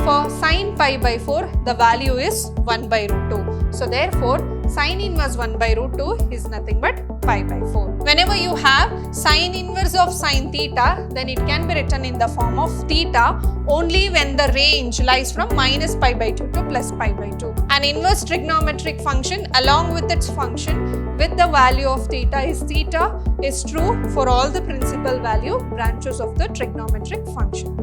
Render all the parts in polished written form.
for sin pi by 4, the value is 1 by root 2. So therefore, sin inverse 1 by root 2 is nothing but pi by 4. Whenever you have sin inverse of sin theta, then it can be written in the form of theta only when the range lies from minus pi by 2 to plus pi by 2. An inverse trigonometric function along with its function with the value of theta is true for all the principal value branches of the trigonometric function.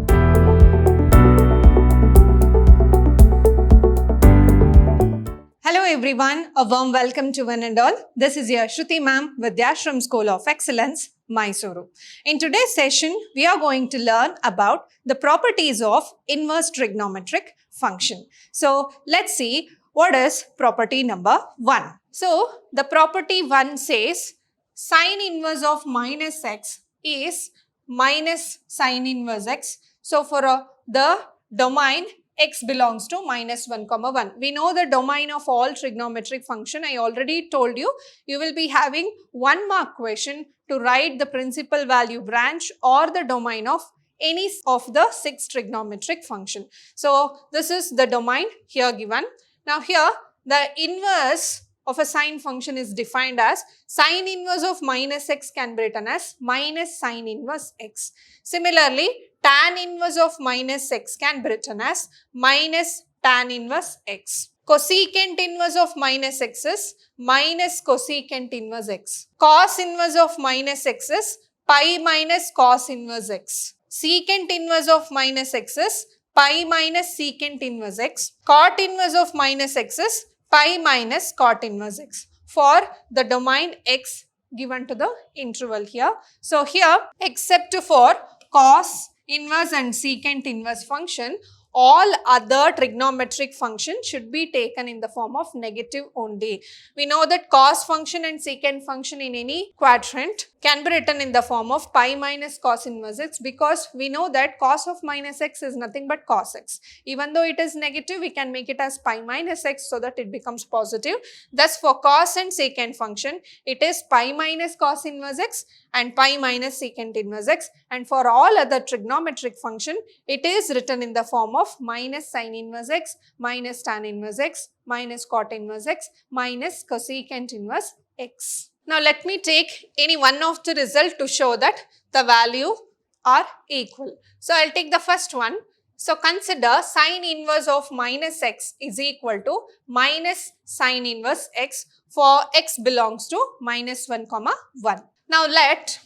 Hello everyone, a warm welcome to one and all. This is your Shruti ma'am, Vidhyaashram School of Excellence, Mysuru. In today's session, we are going to learn about the properties of inverse trigonometric function. So let's see what is property number 1. So the property 1 says sin inverse of minus x is minus sin inverse x. So for the domain x belongs to minus 1, 1. We know the domain of all trigonometric function. I already told you, you will be having 1 mark question to write the principal value branch or the domain of any of the 6 trigonometric function. So this is the domain here given. Now here the inverse of a sine function is defined as sine inverse of minus x can be written as minus sine inverse x. Similarly, tan inverse of minus x can be written as minus tan inverse x. Cosecant inverse of minus x is minus cosecant inverse x. Cos inverse of minus x is pi minus cos inverse x. Secant inverse of minus x is pi minus secant inverse x. Cot inverse of minus x is pi minus cot inverse x for the domain x given to the interval here. So here, except for cos inverse and secant inverse function, all other trigonometric functions should be taken in the form of negative only. We know that cos function and secant function in any quadrant can be written in the form of pi minus cos inverse x, because we know that cos of minus x is nothing but cos x. Even though it is negative, we can make it as pi minus x so that it becomes positive. Thus for cos and secant function, it is pi minus cos inverse x and pi minus secant inverse x, and for all other trigonometric function, it is written in the form of minus sine inverse x, minus tan inverse x, minus cot inverse x, minus cosecant inverse x. Now let me take any one of the result to show that the value are equal. So I'll take the first one. So consider sine inverse of minus x is equal to minus sine inverse x for x belongs to minus 1, 1. Now let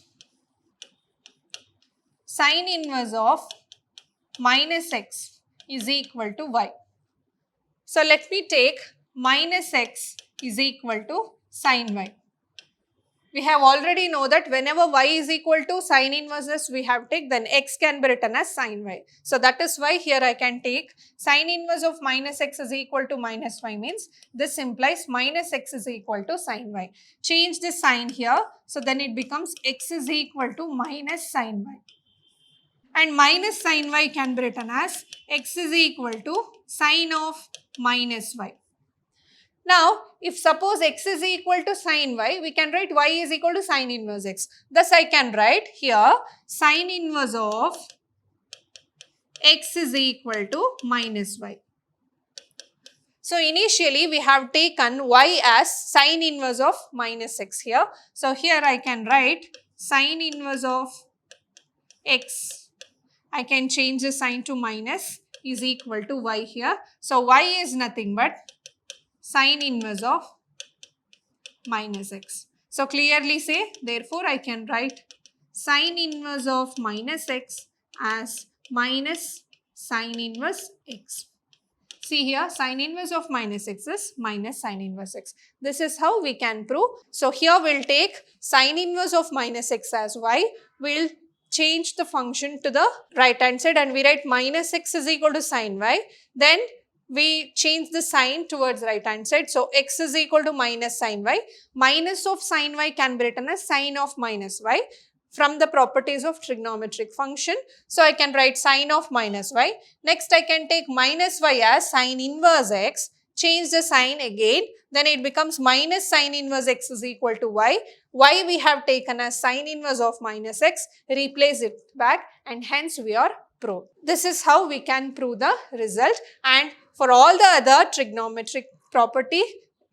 sine inverse of minus x is equal to y. So let me take minus x is equal to sine y. We have already know that whenever y is equal to sine inverse we have take, then x can be written as sine y. So that is why here I can take sine inverse of minus x is equal to minus y, means this implies minus x is equal to sine y. Change the sign here, so then it becomes x is equal to minus sine y. And minus sine y can be written as x is equal to sine of minus y. Now, if suppose x is equal to sine y, we can write y is equal to sine inverse x. Thus, I can write here sine inverse of x is equal to minus y. So, initially we have taken y as sine inverse of minus x here. So, here I can write sine inverse of x. I can change the sign to minus is equal to y here. So, y is nothing but sine inverse of minus x. So clearly say, therefore I can write sine inverse of minus x as minus sine inverse x. See here, sine inverse of minus x is minus sine inverse x. This is how we can prove. So here we'll take sine inverse of minus x as y. We'll change the function to the right hand side and we write minus x is equal to sine y. Then we change the sign towards right hand side. So x is equal to minus sine y. Minus of sine y can be written as sine of minus y from the properties of trigonometric function. So I can write sine of minus y. Next I can take minus y as sine inverse x. Change the sign again. Then it becomes minus sine inverse x is equal to y. Y we have taken as sine inverse of minus x. Replace it back and hence we are proved. This is how we can prove the result, and for all the other trigonometric property,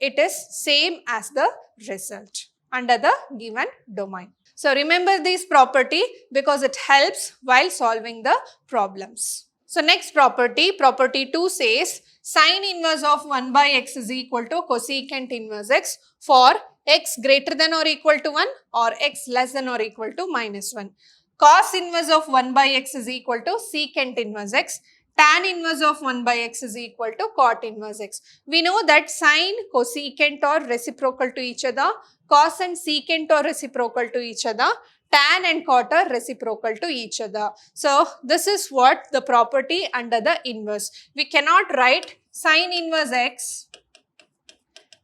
it is same as the result under the given domain. So remember this property because it helps while solving the problems. So next property, property 2 says sine inverse of 1 by x is equal to cosecant inverse x for x greater than or equal to 1 or x less than or equal to minus 1. Cos inverse of 1 by x is equal to secant inverse x. Tan inverse of 1 by x is equal to cot inverse x. We know that sine, cosecant are reciprocal to each other. Cos and secant are reciprocal to each other. Tan and cot are reciprocal to each other. So this is what the property under the inverse. We cannot write sine inverse x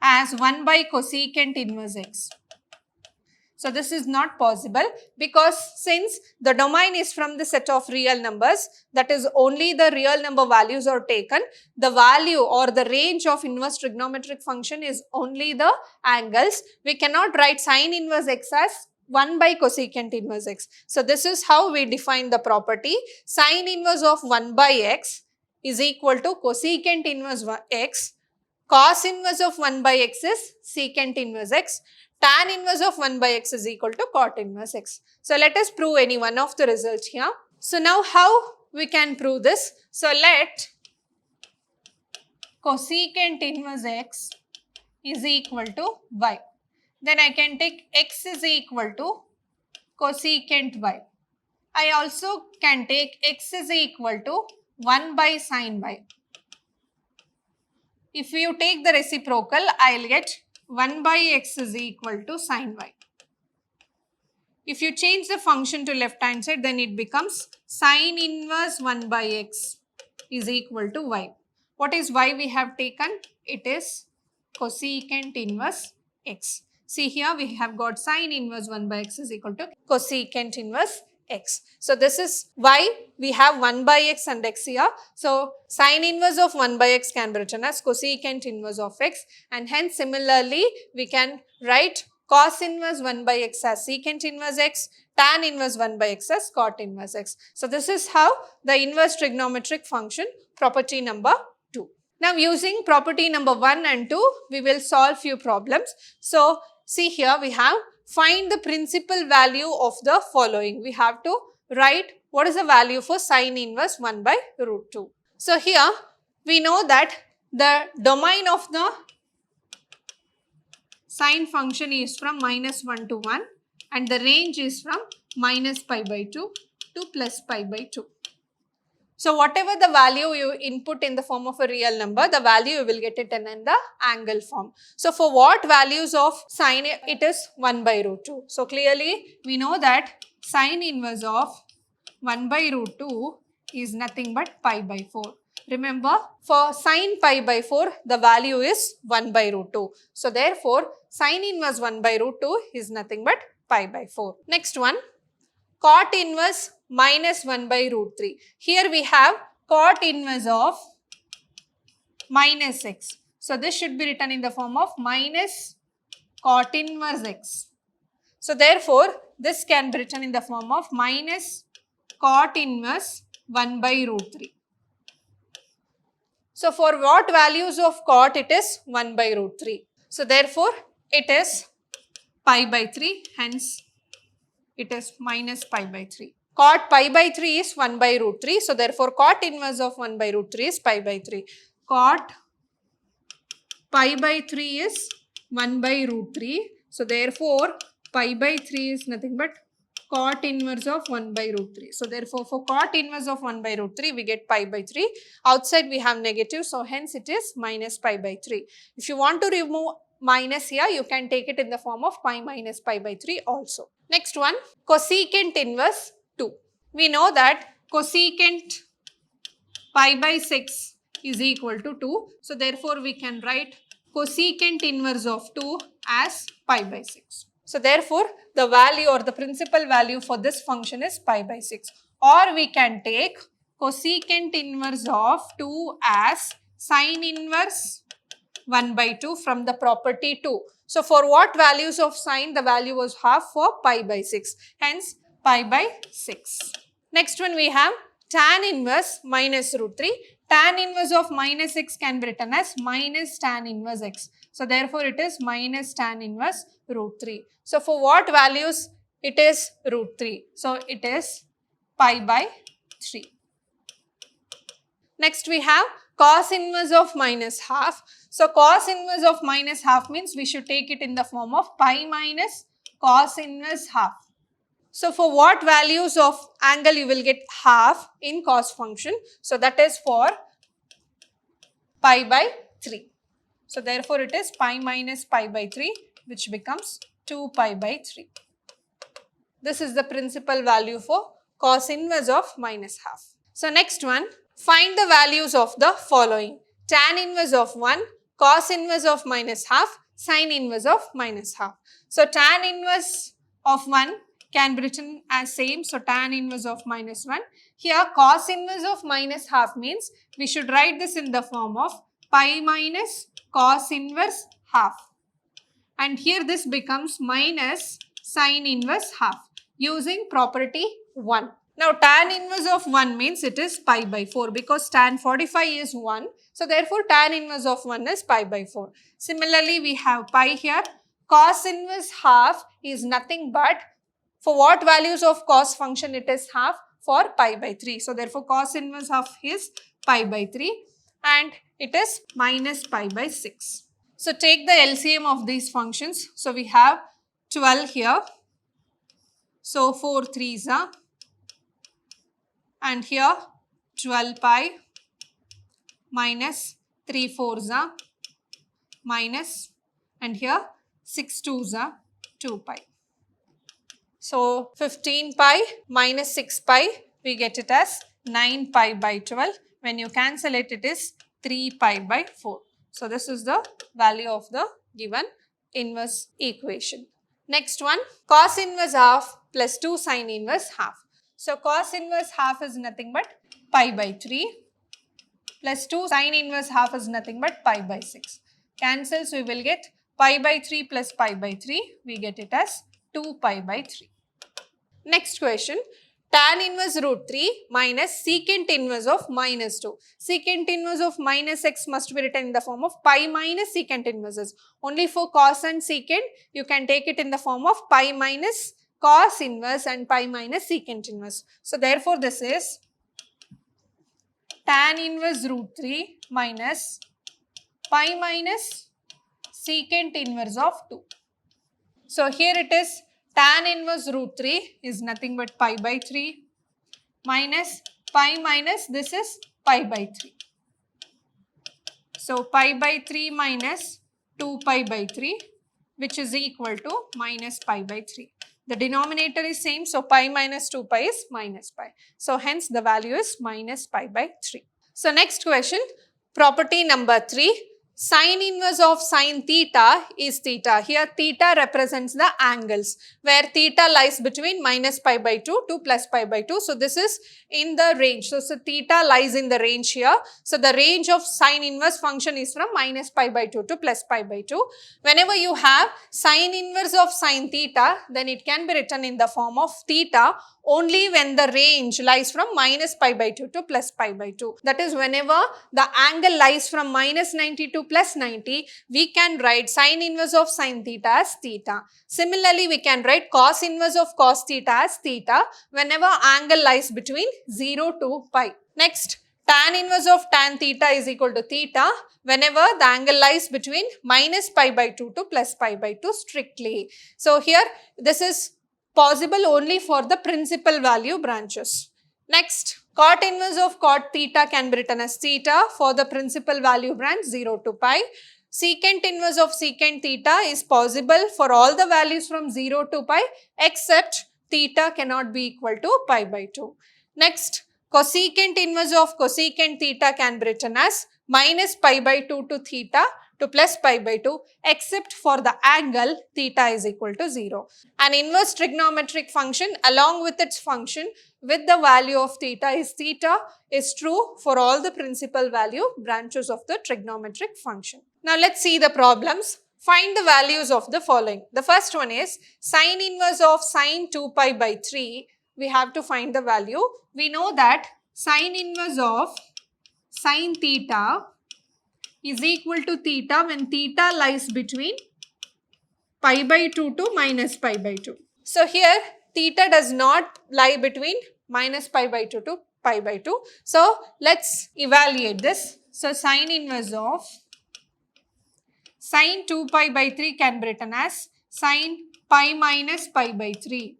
as 1 by cosecant inverse x. So this is not possible because since the domain is from the set of real numbers, that is only the real number values are taken, the value or the range of inverse trigonometric function is only the angles. We cannot write sine inverse x as 1 by cosecant inverse x. So this is how we define the property. Sine inverse of 1 by x is equal to cosecant inverse x. Cos inverse of 1 by x is secant inverse x. Tan inverse of 1 by x is equal to cot inverse x. So let us prove any one of the results here. So now how we can prove this? So let cosecant inverse x is equal to y. Then I can take x is equal to cosecant y. I also can take x is equal to 1 by sine y. If you take the reciprocal, I will get 1 by x is equal to sine y. If you change the function to left hand side, then it becomes sine inverse 1 by x is equal to y. What is y we have taken? It is cosecant inverse x. See here we have got sine inverse 1 by x is equal to cosecant inverse x. So this is why we have 1 by x and x here. So sine inverse of 1 by x can be written as cosecant inverse of x, and hence similarly we can write cos inverse 1 by x as secant inverse x, tan inverse 1 by x as cot inverse x. So this is how the inverse trigonometric function property number 2. Now using property number 1 and 2, we will solve few problems. So see here we have find the principal value of the following. We have to write what is the value for sine inverse 1 by root 2. So here we know that the domain of the sine function is from minus 1 to 1 and the range is from minus pi by 2 to plus pi by 2. So whatever the value you input in the form of a real number, the value you will get it in the angle form. So for what values of sine, it is 1 by root 2. So clearly we know that sine inverse of 1 by root 2 is nothing but pi by 4. Remember, for sine pi by 4, the value is 1 by root 2. So therefore, sine inverse 1 by root 2 is nothing but pi by 4. Next one, cot inverse minus 1 by root 3. Here we have cot inverse of minus x. So this should be written in the form of minus cot inverse x. So therefore, this can be written in the form of minus cot inverse 1 by root 3. So for what values of cot, it is 1 by root 3. So therefore, it is pi by 3, hence it is minus pi by 3. Cot pi by 3 is 1 by root 3. So therefore, cot inverse of 1 by root 3 is pi by 3. Cot pi by 3 is 1 by root 3. So therefore, pi by 3 is nothing but cot inverse of 1 by root 3. So therefore, for cot inverse of 1 by root 3, we get pi by 3. Outside we have negative, so hence it is minus pi by 3. If you want to remove minus here, you can take it in the form of pi minus pi by 3 also. Next one, cosecant inverse 2. We know that cosecant pi by 6 is equal to 2. So therefore, we can write cosecant inverse of 2 as pi by 6. So therefore, the value or the principal value for this function is pi by 6. Or we can take cosecant inverse of 2 as sine inverse 1 by 2 from the property 2. So for what values of sine, the value was half for pi by 6. Hence pi by 6. Next one we have tan inverse minus root 3. Tan inverse of minus x can be written as minus tan inverse x. So therefore it is minus tan inverse root 3. So for what values? It is root 3. So it is pi by 3. Next we have cos inverse of minus half. So cos inverse of minus half means we should take it in the form of pi minus cos inverse half. So for what values of angle you will get half in cos function? So that is for pi by 3. So therefore it is pi minus pi by 3, which becomes 2 pi by 3. This is the principal value for cos inverse of minus half. So next one, find the values of the following: tan inverse of 1, cos inverse of minus half, sin inverse of minus half. So tan inverse of 1 can be written as same. So tan inverse of minus 1. Here cos inverse of minus half means we should write this in the form of pi minus cos inverse half. And here this becomes minus sin inverse half using property 1. Now tan inverse of 1 means it is pi by 4 because tan 45 is 1. So therefore tan inverse of 1 is pi by 4. Similarly we have pi here. Cos inverse half is nothing but, for what values of cos function it is half? For pi by 3. So therefore cos inverse half is pi by 3 and it is minus pi by 6. So take the LCM of these functions. So we have 12 here. So 4 3s are, and here 12 pi minus 3 4s are minus, and here 6 2s are 2 pi. So 15 pi minus 6 pi, we get it as 9 pi by 12. When you cancel it, it is 3 pi by 4. So this is the value of the given inverse equation. Next one, cos inverse half plus 2 sin inverse half. So cos inverse half is nothing but pi by 3 plus 2 sin inverse half is nothing but pi by 6. Cancels, we will get pi by 3 plus pi by 3, we get it as 2 pi by 3. Next question, tan inverse root 3 minus secant inverse of minus 2. Secant inverse of minus x must be written in the form of pi minus secant inverses. Only for cos and secant, you can take it in the form of pi minus cos inverse and pi minus secant inverse. So therefore this is tan inverse root 3 minus pi minus secant inverse of 2. So here it is tan inverse root 3 is nothing but pi by 3 minus pi minus this is pi by 3. So pi by 3 minus 2 pi by 3, which is equal to minus pi by 3. The denominator is same, so pi minus 2 pi is minus pi. So hence the value is minus pi by 3. So next question, property number 3. Sin inverse of sin theta is theta. Here theta represents the angles where theta lies between minus pi by 2 to plus pi by 2. So this is in the range. So theta lies in the range here. So the range of sin inverse function is from minus pi by 2 to plus pi by 2. Whenever you have sin inverse of sin theta, then it can be written in the form of theta only when the range lies from minus pi by 2 to plus pi by 2. That is, whenever the angle lies from minus 90 to plus 90, we can write sin inverse of sin theta as theta. Similarly, we can write cos inverse of cos theta as theta whenever angle lies between 0 to pi. Next, tan inverse of tan theta is equal to theta whenever the angle lies between minus pi by 2 to plus pi by 2 strictly. So here, this is possible only for the principal value branches. Next, cot inverse of cot theta can be written as theta for the principal value branch 0 to pi. Secant inverse of secant theta is possible for all the values from 0 to pi except theta cannot be equal to pi by 2. Next, cosecant inverse of cosecant theta can be written as minus pi by 2 to theta to plus pi by 2 except for the angle theta is equal to 0. An inverse trigonometric function along with its function with the value of theta is true for all the principal value branches of the trigonometric function. Now let's see the problems. Find the values of the following. The first one is sin inverse of sin 2 pi by 3. We have to find the value. We know that Sine inverse of sine theta is equal to theta when theta lies between pi by 2 to minus pi by 2. So here theta does not lie between minus pi by 2 to pi by 2. So let's evaluate this. So sine inverse of sine 2 pi by 3 can be written as sine pi minus pi by 3.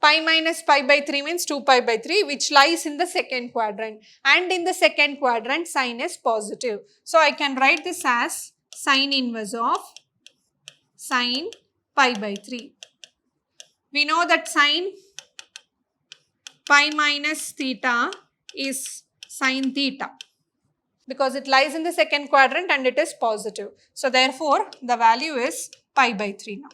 Pi minus pi by 3 means 2 pi by 3, which lies in the second quadrant, and in the second quadrant sine is positive. So I can write this as sine inverse of sine pi by 3. We know that sine pi minus theta is sine theta because it lies in the second quadrant and it is positive. So therefore the value is pi by 3 now,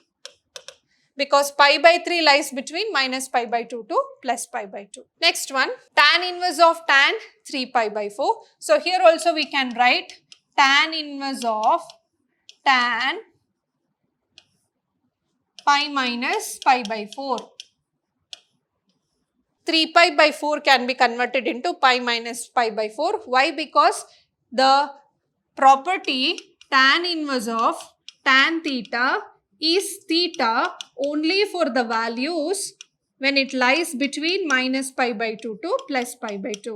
because pi by 3 lies between minus pi by 2 to plus pi by 2. Next one, tan inverse of tan 3 pi by 4. So here also we can write tan inverse of tan pi minus pi by 4. 3 pi by 4 can be converted into pi minus pi by 4. Why? Because the property tan inverse of tan theta is theta only for the values when it lies between minus pi by 2 to plus pi by 2.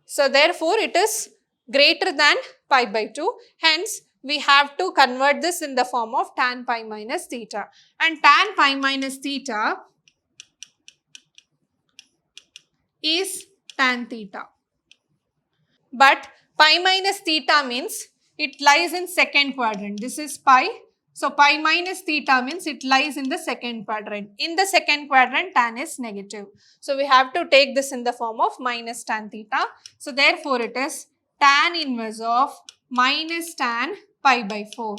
So therefore it is greater than pi by 2. Hence we have to convert this in the form of tan pi minus theta. And tan pi minus theta is tan theta. But pi minus theta means it lies in second quadrant. This is pi. So pi minus theta means it lies in the second quadrant. In the second quadrant, tan is negative. So we have to take this in the form of minus tan theta. So therefore it is tan inverse of minus tan pi by 4.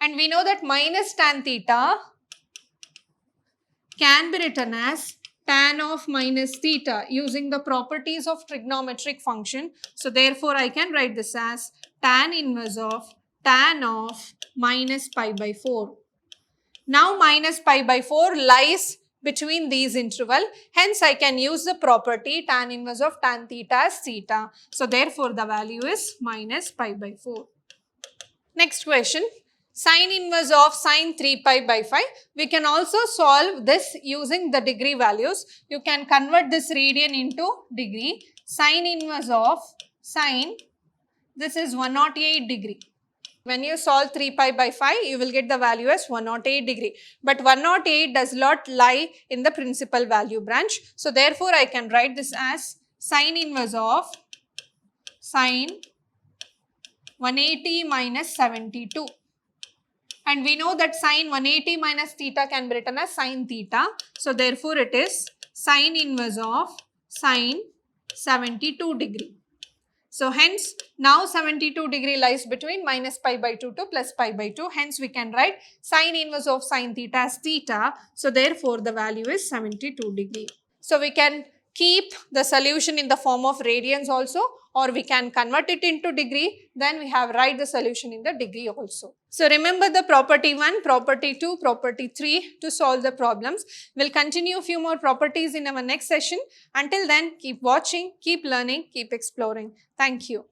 And we know that minus tan theta can be written as tan of minus theta using the properties of trigonometric function. So therefore I can write this as tan inverse of tan of minus pi by 4. Now minus pi by 4 lies between these interval. Hence I can use the property tan inverse of tan theta as theta. So therefore the value is minus pi by 4. Next question. Sine inverse of sine 3 pi by 5. We can also solve this using the degree values. You can convert this radian into degree. Sine inverse of sine, this is 108 degree. When you solve 3 pi by 5, you will get the value as 108 degree. But 108 does not lie in the principal value branch. So therefore I can write this as sine inverse of sine 180 minus 72. And we know that sine 180 minus theta can be written as sine theta. So therefore it is sine inverse of sine 72 degree. So hence now 72 degree lies between minus pi by 2 to plus pi by 2. Hence we can write sine inverse of sine theta as theta. So therefore the value is 72 degree. So we can keep the solution in the form of radians also, or we can convert it into degree. Then we have write the solution in the degree also. So remember the property 1, property 2, property 3 to solve the problems. We'll continue a few more properties in our next session. Until then, keep watching, keep learning, keep exploring. Thank you.